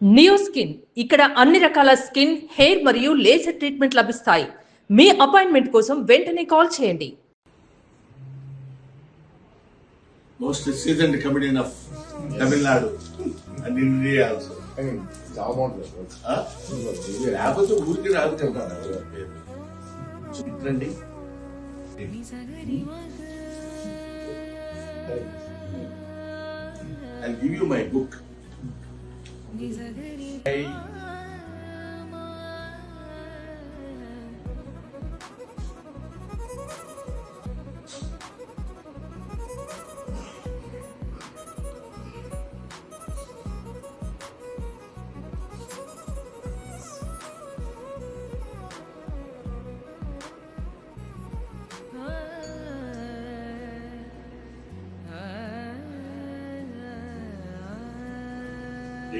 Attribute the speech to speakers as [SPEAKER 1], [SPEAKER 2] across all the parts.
[SPEAKER 1] Neo skin ఇక్కడ అన్ని రకాల స్కిన్, హెయిర్ మరియు లేజర్ ట్రీట్మెంట్ లభిస్తాయి. మీ అపాయింట్మెంట్ కోసం వెంటనే కాల్ చేయండి.
[SPEAKER 2] Most seasoned comedian of Tamil Nadu and India also. లేకపోతే ఊరికి రాదు కదా చూడండి. I'll give you my book.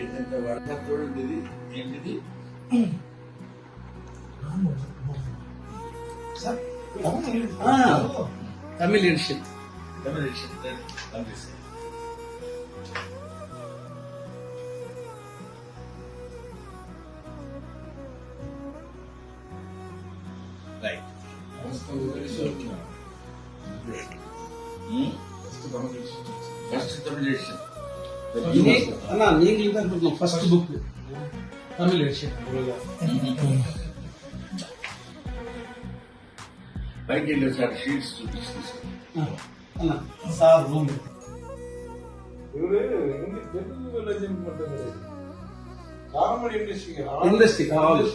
[SPEAKER 2] ఏంటంటే వాడతారు చూడండి, ఇది ఏంటిది?
[SPEAKER 3] తమిళ ఎడిషన్.
[SPEAKER 2] రైట్. ఫస్ట్ తమిళ ఎడిషన్.
[SPEAKER 3] అన్నా నేను ఇంకా ఫస్ట్ బుక్ తమిళ ఎడిషన్.
[SPEAKER 2] పైకి వెళ్ళేసారి షీట్స్ చూపిస్తుంది
[SPEAKER 3] అన్నా సార్ రూమ్ ఇండస్ట్రీ కావాలి.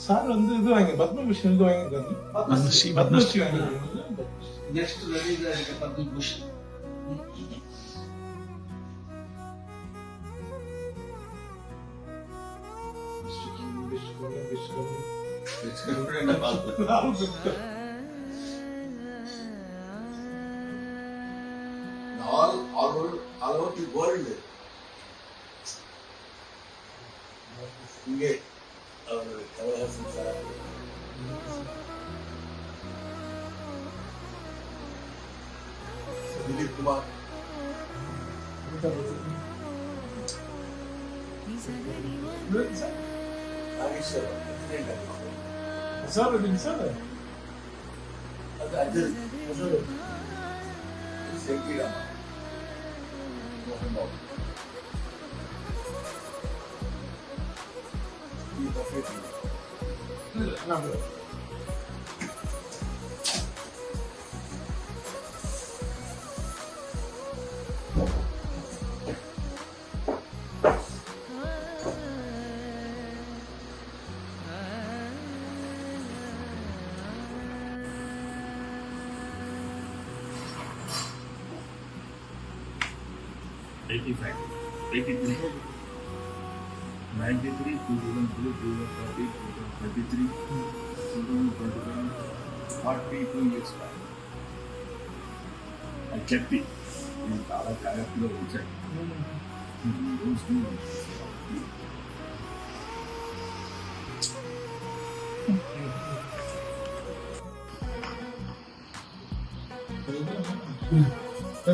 [SPEAKER 4] சார் வந்து இது வாங்கி பத்மபூஷன் இது வாங்கிருக்காங்க. பத்மஸ்ரீ வாங்கிருக்காங்க.
[SPEAKER 3] నెక్స్ట్ రవి గారికి Padma Bhushan.
[SPEAKER 2] all over the world. இங்கே அவர் கமலஹாசன் சார், திலீப் குமார், நாகேஸ்வரன்,
[SPEAKER 4] சார் இது சார்
[SPEAKER 2] அது அஜய், செங்கிராமா, மோகன் Babu.
[SPEAKER 5] $85, $83, $93, $2002, $2030, $2033, $2021, 42 years back. I kept it. నేను చాలా జాగ్రత్తగా ఉంచాను.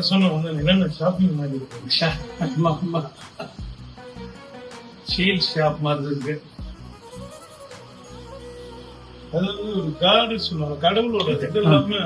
[SPEAKER 4] சொன்ன என்னென்ன ஷாப்பிங் மாதிரி ஷீல் ஷாப் மாதிரி இருக்கு. அது வந்து ஒரு காடு சொல்லுவாங்க, கடவுளோட இது எல்லாமே